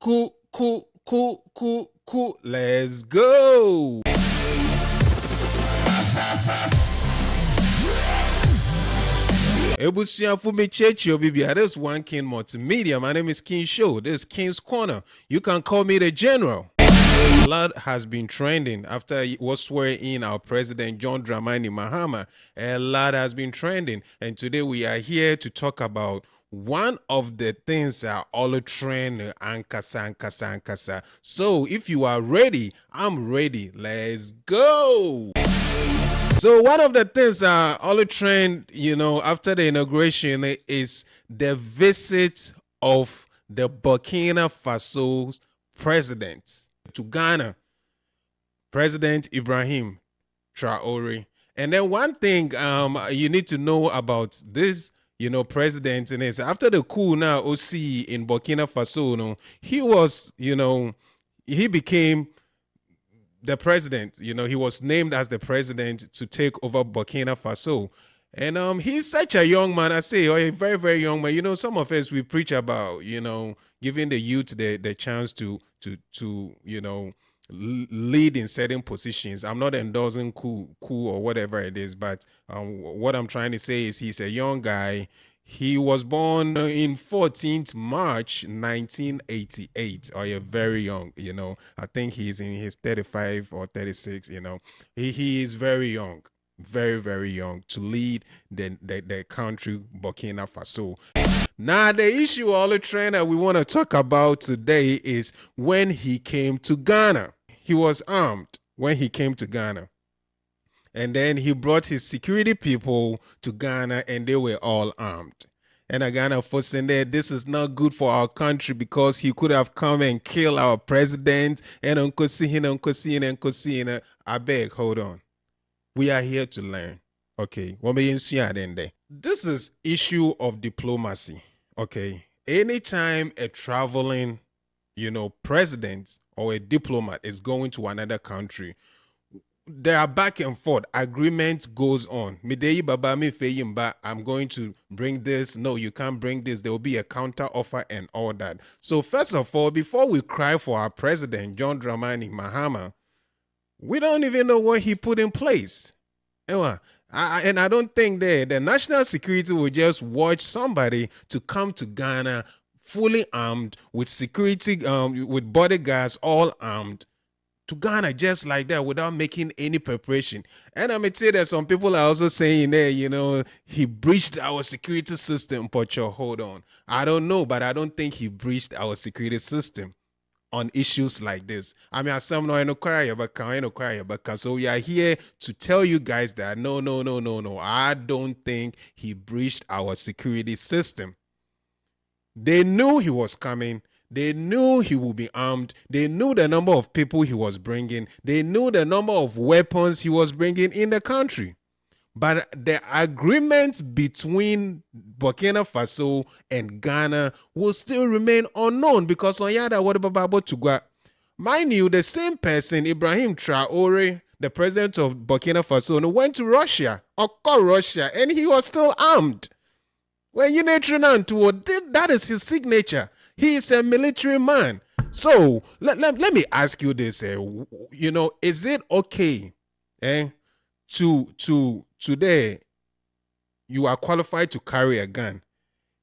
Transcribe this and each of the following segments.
Cool. Let's go. Ebusiafu me chechi obibia. This is One King Multimedia. My name is King Show. This is King's Corner. You can call me the General. A lot has been trending after he was swearing in our president John Dramani Mahama. A lot has been trending, and today we are here to talk about one of the things that all trend ankasa. So if you are ready, I'm ready. Let's go. So one of the things that all trend, after the inauguration is the visit of the Burkina Faso president to Ghana, President Ibrahim Traore. And then one thing you need to know about this, president, and is after the coup now, OC in Burkina Faso, he was, he became the president. He was named as the president to take over Burkina Faso. And he's such a young man, I say, or a very, very young man. Some of us, we preach about, giving the youth the chance to lead in certain positions. I'm not endorsing coup or whatever it is, but what I'm trying to say is he's a young guy. He was born in 14th March 1988, or you're very young, I think he's in his 35 or 36, he is very young, very, very young to lead the country, Burkina Faso. Now, the issue, all the trend that we want to talk about today is when he came to Ghana. He was armed when he came to Ghana. And then he brought his security people to Ghana, and they were all armed. And Ghana for saying that this is not good for our country because he could have come and killed our president. And Uncle Sina. I beg, hold on. We are here to learn. Okay. This is issue of diplomacy. Okay. Anytime a traveling, president or a diplomat is going to another country, there are back and forth. Agreement goes on. I'm going to bring this. No, you can't bring this. There will be a counter offer and all that. So first of all, before we cry for our president, John Dramani Mahama, we don't even know what he put in place. And I don't think the national security will just watch somebody to come to Ghana fully armed with security, with bodyguards all armed, to Ghana just like that without making any preparation. And I'm going to say that some people are also saying that, he breached our security system. But hold on. I don't know, but I don't think he breached our security system on issues like this. I mean, so we are here to tell you guys that no. I don't think he breached our security system. They knew he was coming. They knew he would be armed. They knew the number of people he was bringing. They knew the number of weapons he was bringing in the country. But the agreement between Burkina Faso and Ghana will still remain unknown because on Yada, what about Tugwa? Mind you, the same person, Ibrahim Traore, the president of Burkina Faso, went to Russia, or called Russia, and he was still armed. When that is his signature. He is a military man. So let me ask you this. Is it okay to today you are qualified to carry a gun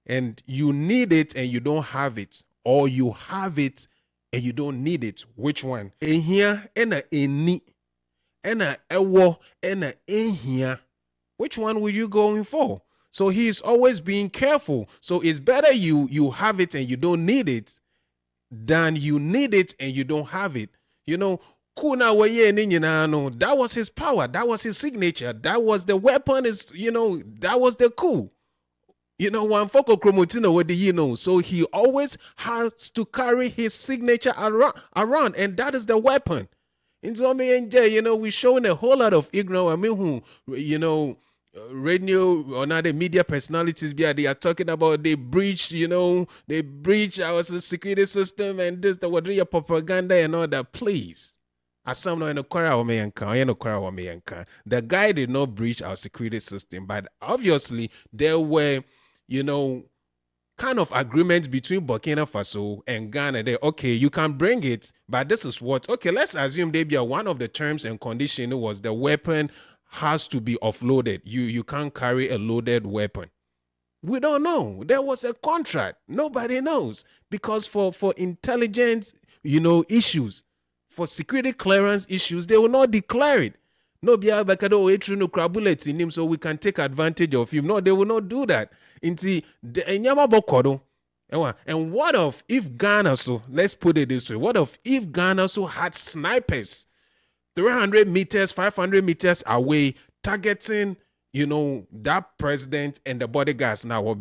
and you need it and you don't have it, or you have it and you don't need it? Which one? In here and in ewo and in here. Which one would you going for? So he is always being careful. So it's better you have it and you don't need it than you need it and you don't have it. That was his power. That was his signature. That was the weapon. That was the coup. One focal chromotino, so he always has to carry his signature around, and that is the weapon. We're showing a whole lot of ignorance. Radio or other media personalities, they are talking about they breach our security system and this, the propaganda and all that. Please. The guy did not breach our security system, but obviously there were, kind of agreement between Burkina Faso and Ghana. They, okay, you can bring it, but this is what, okay, let's assume maybe one of the terms and condition was the weapon has to be offloaded. You can't carry a loaded weapon. We don't know. There was a contract. Nobody knows, because for intelligence, issues, for security clearance issues, they will not declare it. No, so we can take advantage of him. No, they will not do that. And what if Ghana, so let's put it this way, what if Ghana so had snipers 300 meters, 500 meters away targeting, that president and the bodyguards now?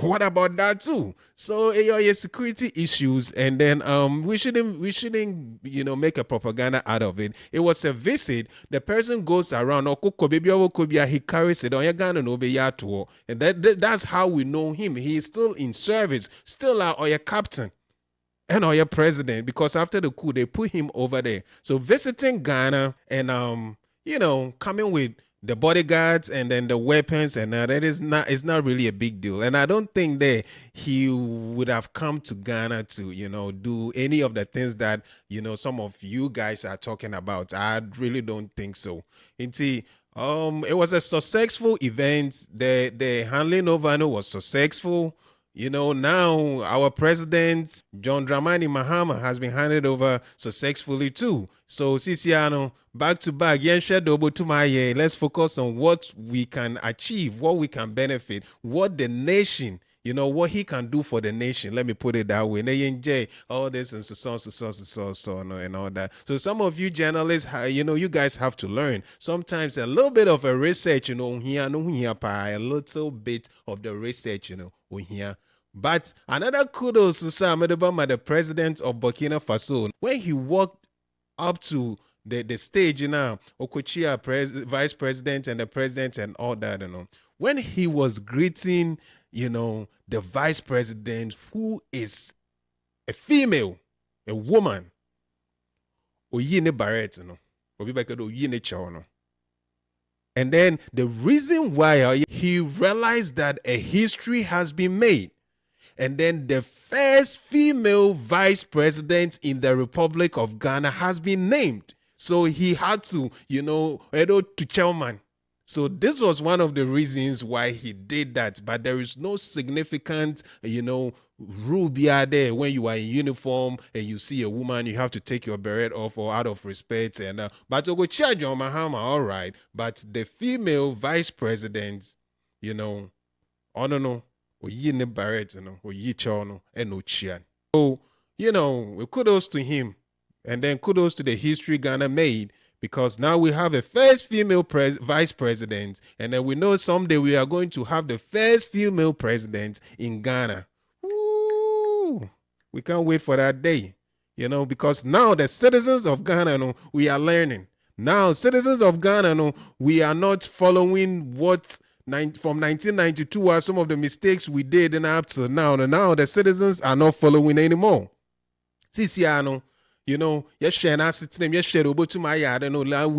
What about that too? So security issues, and then we shouldn't make a propaganda out of it. It was a visit. The person goes around, he carries it on, and that's how we know him. He is still in service, still our captain and our president, because after the coup they put him over there. So visiting Ghana and coming with the bodyguards and then the weapons, and it's not really a big deal. And I don't think that he would have come to Ghana to do any of the things that some of you guys are talking about. I really don't think so. It was a successful event. The handling over was successful. Now our president, John Dramani Mahama, has been handed over successfully too. So, Sisiano, back to back, let's focus on what we can achieve, what we can benefit, what the nation, what he can do for the nation. Let me put it that way. All this and so and all that. So some of you journalists, you guys have to learn. Sometimes a little bit of a research, a little bit of the research, here. But another kudos to the president of Burkina Faso, when he walked up to the stage, Okochia, vice president and the president and all that, when he was greeting, the vice president, who is a female, a woman, and then the reason why he realized that a history has been made. And then the first female vice president in the Republic of Ghana has been named. So he had to, to chairman. So this was one of the reasons why he did that. But there is no significant, rule there. When you are in uniform and you see a woman, you have to take your beret off or out of respect. And but to go charge on Mahama, all right. But the female vice president, I don't know. So, kudos to him, and then kudos to the history Ghana made, because now we have a first female vice president, and then we know someday we are going to have the first female president in Ghana. Woo! We can't wait for that day, because now the citizens of Ghana, we are learning. Now, citizens of Ghana, we are not following what from 1992 are some of the mistakes we did and up to now. And now the citizens are not following anymore. Sisiano, we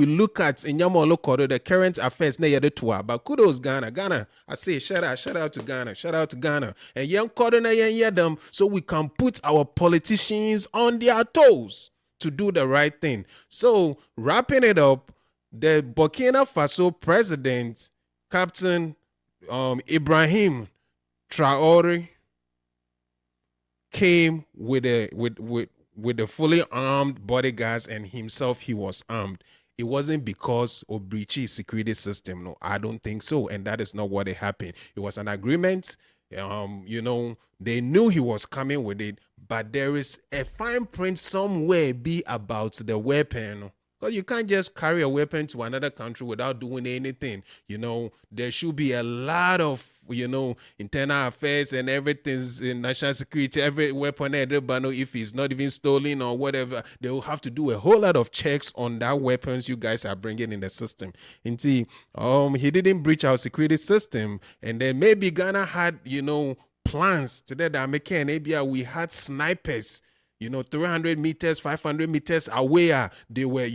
look at in the current affairs but kudos Ghana. I say shout out to Ghana. And young so we can put our politicians on their toes to do the right thing. So wrapping it up, the Burkina Faso president, Captain Ibrahim Traore, came with the fully armed bodyguards, and himself, he was armed. It wasn't because of Obrichi security system. No, I don't think so. And that is not what happened. It was an agreement. They knew he was coming with it, but there is a fine print somewhere about the weapon. Because you can't just carry a weapon to another country without doing anything. There should be a lot of, internal affairs and everything's in national security. Every weapon, if it's not even stolen or whatever, they will have to do a whole lot of checks on that weapons you guys are bringing in the system. And see, he didn't breach our security system. And then maybe Ghana had, plans today that maybe we had snipers, 300 meters, 500 meters away. They were,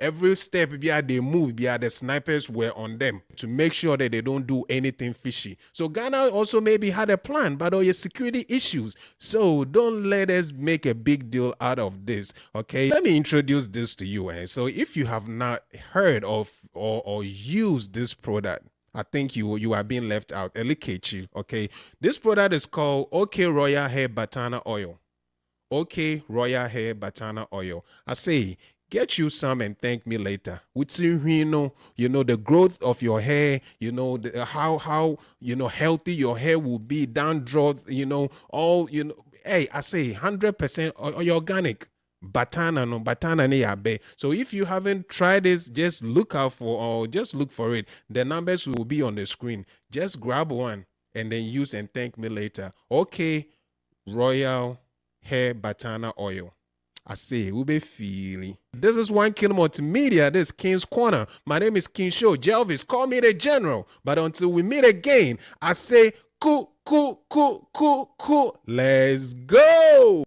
every step they moved, the snipers were on them to make sure that they don't do anything fishy. So Ghana also maybe had a plan, but all your security issues. So don't let us make a big deal out of this. Okay, let me introduce this to you. So if you have not heard of or used this product, I think you are being left out. Elikechi, okay? This product is called OK Royal Hair Batana Oil. OK Royal Hair Batana Oil. I say, get you some and thank me later. With the growth of your hair, how healthy your hair will be, dandruff, hey, I say 100% organic. Batana ne yabe. So if you haven't tried this, just look for it. The numbers will be on the screen. Just grab one and then use and thank me later. Okay, Royal Hair Batana Oil. I say, we be feeling. This is One Kingdom Multimedia. This is King's Corner. My name is King Show. Jelvis, call me the General. But until we meet again, I say, cool. Let's go.